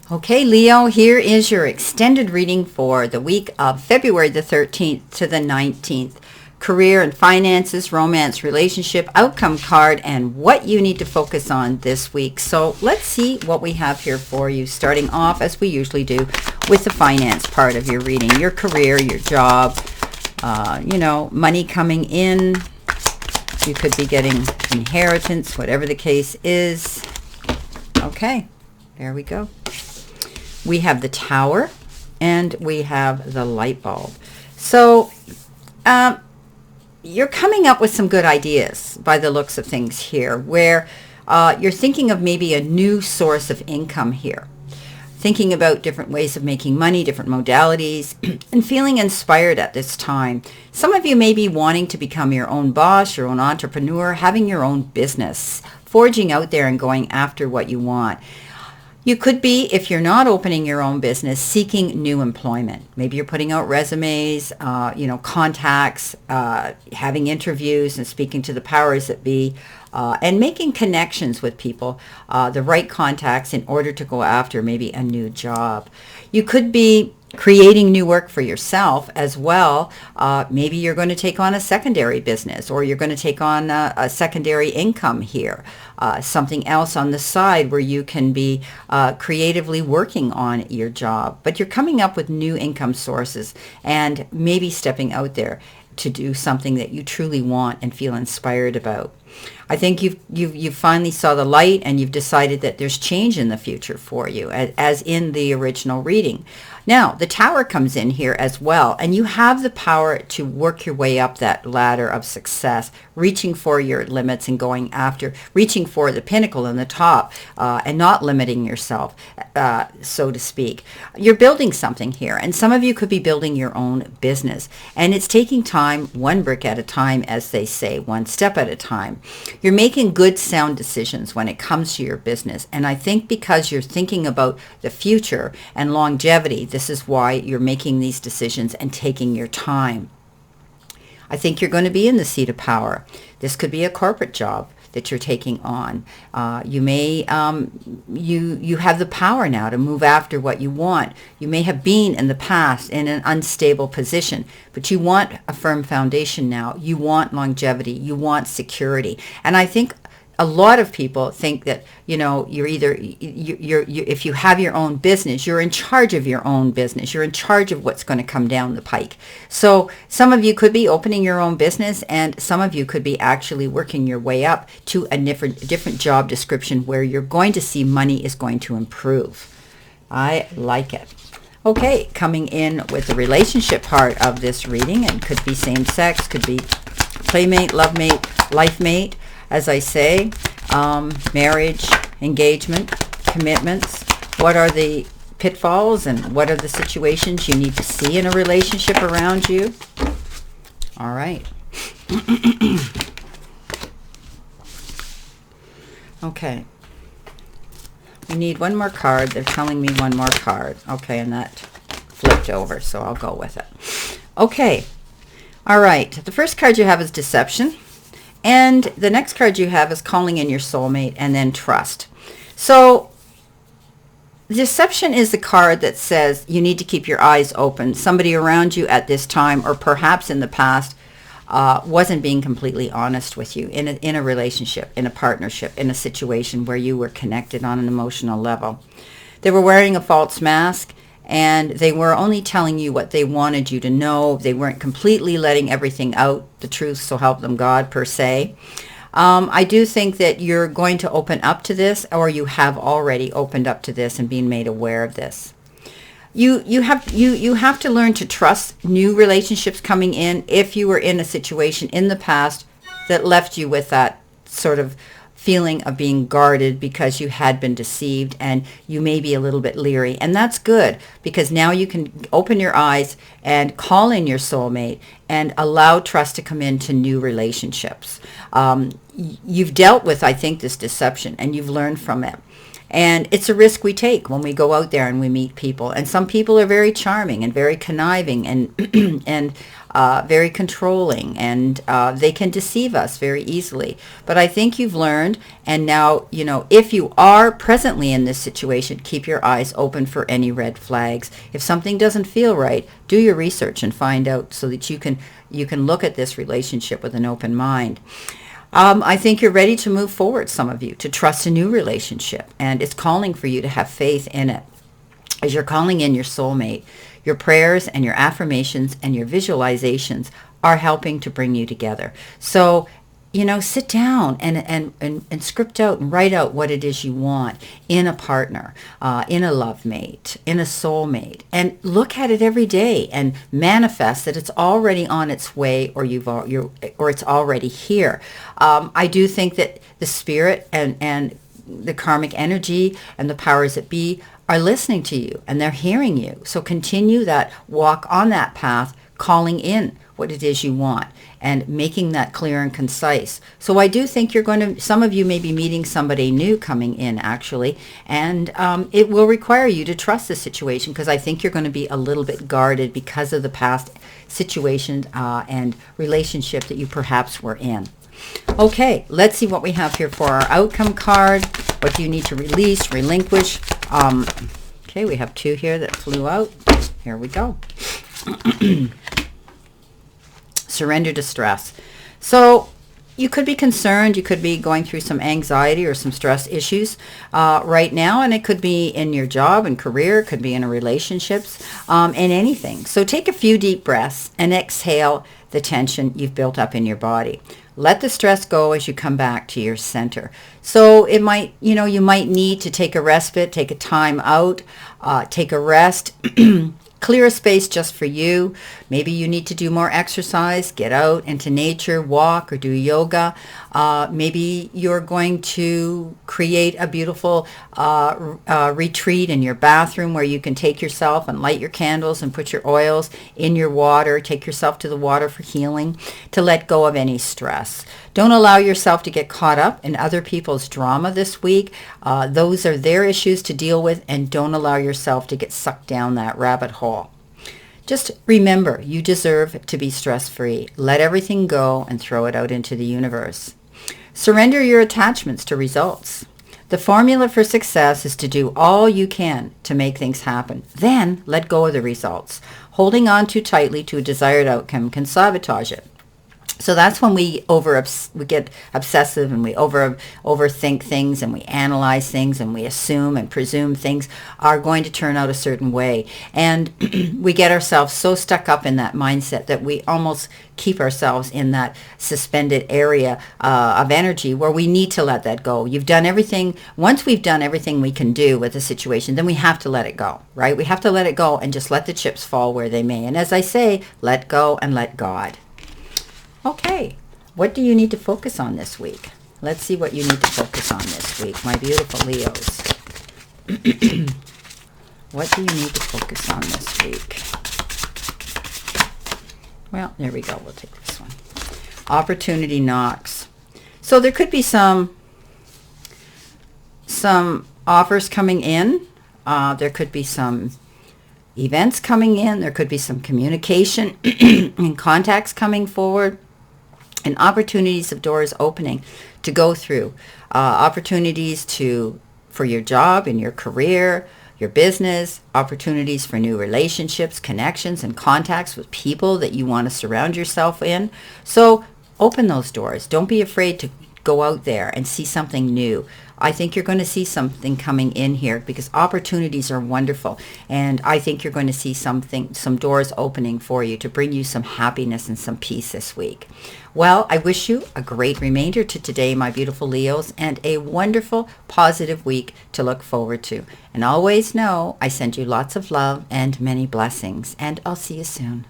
Okay, Leo, here is your extended reading for the week of February the 13th to the 19th. Career and finances, romance, relationship, outcome card, and what you need to focus on this week. So let's see what we have here for you, starting off, as we usually do, with the finance part of your reading. Your career, your job, money coming in. You could be getting inheritance, whatever the case is. Okay, there we go. We have the Tower, and we have the light bulb. So you're coming up with some good ideas by the looks of things here, where you're thinking of maybe a new source of income here. Thinking about different ways of making money, different modalities, and feeling inspired at this time. Some of you may be wanting to become your own boss, your own entrepreneur, having your own business, forging out there and going after what you want. You could be, if you're not opening your own business, seeking new employment. Maybe you're putting out resumes, contacts, having interviews and speaking to the powers that be, and making connections with people, the right contacts in order to go after maybe a new job. You could be creating new work for yourself as well. Maybe you're going to take on a secondary business, or you're going to take on a secondary income here. Something else on the side where you can be creatively working on your job. But you're coming up with new income sources and maybe stepping out there to do something that you truly want and feel inspired about. I think you finally saw the light, and you've decided that there's change in the future for you, as in the original reading. Now, the Tower comes in here as well, and you have the power to work your way up that ladder of success, reaching for your limits and going after, reaching for the pinnacle and the top, and not limiting yourself, so to speak. You're building something here, and some of you could be building your own business, and it's taking time, one brick at a time, as they say, one step at a time. You're making good, sound decisions when it comes to your business, and I think because you're thinking about the future and longevity, this is why you're making these decisions and taking your time. I think you're going to be in the seat of power. This could be a corporate job that you're taking on. You may, you have the power now to move after what you want. You may have been in the past in an unstable position, but you want a firm foundation now. You want longevity. You want security. And I think a lot of people think that, you're either, if you have your own business, you're in charge of your own business. You're in charge of what's going to come down the pike. So some of you could be opening your own business, and some of you could be actually working your way up to a different job description where you're going to see money is going to improve. I like it. Okay, coming in with the relationship part of this reading, and could be same sex, could be playmate, love mate, life mate. As I say, marriage, engagement, commitments. What are the pitfalls and what are the situations you need to see in a relationship around you? All right. Okay. We need one more card. They're telling me one more card. Okay, and that flipped over, so I'll go with it. Okay. All right. The first card you have is deception. And the next card you have is calling in your soulmate, and then trust. So deception is the card that says you need to keep your eyes open. Somebody around you at this time, or perhaps in the past, wasn't being completely honest with you in a relationship, in a partnership, in a situation where you were connected on an emotional level. They were wearing a false mask, and they were only telling you what they wanted you to know. They weren't completely letting everything out, the truth, so help them God, per se. I do think that you're going to open up to this, or you have already opened up to this and been made aware of this. You have to learn to trust new relationships coming in if you were in a situation in the past that left you with that sort of feeling of being guarded because you had been deceived, and you may be a little bit leery. And that's good, because now you can open your eyes and call in your soulmate and allow trust to come into new relationships. You've dealt with, I think, this deception, and you've learned from it. And it's a risk we take when we go out there and we meet people. And some people are very charming and very conniving and very controlling, and they can deceive us very easily. But I think you've learned, and now, if you are presently in this situation, keep your eyes open for any red flags. If something doesn't feel right, do your research and find out so that you can look at this relationship with an open mind. I think you're ready to move forward, some of you, to trust a new relationship, and it's calling for you to have faith in it. As you're calling in your soulmate, your prayers and your affirmations and your visualizations are helping to bring you together. So, sit down and script out and write out what it is you want in a partner, in a love mate, in a soulmate, and look at it every day and manifest that it's already on its way, or it's already here. I do think that the spirit and the karmic energy and the powers that be are listening to you, and they're hearing you. So continue that walk on that path, calling in what it is you want and making that clear and concise. So I do think some of you may be meeting somebody new coming in, actually, and it will require you to trust the situation, because I think you're going to be a little bit guarded because of the past situation and relationship that you perhaps were in. Okay, let's see what we have here for our outcome card. What do you need to release, relinquish? Okay, we have 2 here that flew out. Here we go. Surrender to stress. So you could be concerned, you could be going through some anxiety or some stress issues right now, and it could be in your job and career, it could be in a relationships, and anything. So take a few deep breaths and exhale the tension you've built up in your body. Let the stress go as you come back to your center. So it might, you might need to take a respite, take a time out, take a rest, clear a space just for you. Maybe you need to do more exercise, get out into nature, walk or do yoga. Maybe you're going to create a beautiful retreat in your bathroom where you can take yourself and light your candles and put your oils in your water. Take yourself to the water for healing, to let go of any stress. Don't allow yourself to get caught up in other people's drama this week. Those are their issues to deal with, and don't allow yourself to get sucked down that rabbit hole. Just remember, you deserve to be stress-free. Let everything go and throw it out into the universe. Surrender your attachments to results. The formula for success is to do all you can to make things happen. Then let go of the results. Holding on too tightly to a desired outcome can sabotage it. So that's when we get obsessive, and we overthink things, and we analyze things, and we assume and presume things are going to turn out a certain way. And we get ourselves so stuck up in that mindset that we almost keep ourselves in that suspended area of energy where we need to let that go. You've done everything. Once we've done everything we can do with a situation, then we have to let it go, right? We have to let it go and just let the chips fall where they may. And as I say, let go and let God. Okay, what do you need to focus on this week? Let's see what you need to focus on this week, my beautiful Leos. What do you need to focus on this week? Well, there we go. We'll take this one. Opportunity knocks. So there could be some offers coming in. There could be some events coming in. There could be some communication and contacts coming forward, and opportunities of doors opening to go through. Opportunities for your job and your career, your business, opportunities for new relationships, connections, and contacts with people that you want to surround yourself in. So open those doors. Don't be afraid to go out there and see something new. I think you're going to see something coming in here, because opportunities are wonderful. And I think you're going to see some doors opening for you to bring you some happiness and some peace this week. Well, I wish you a great remainder to today, my beautiful Leos, and a wonderful, positive week to look forward to. And always know I send you lots of love and many blessings, and I'll see you soon.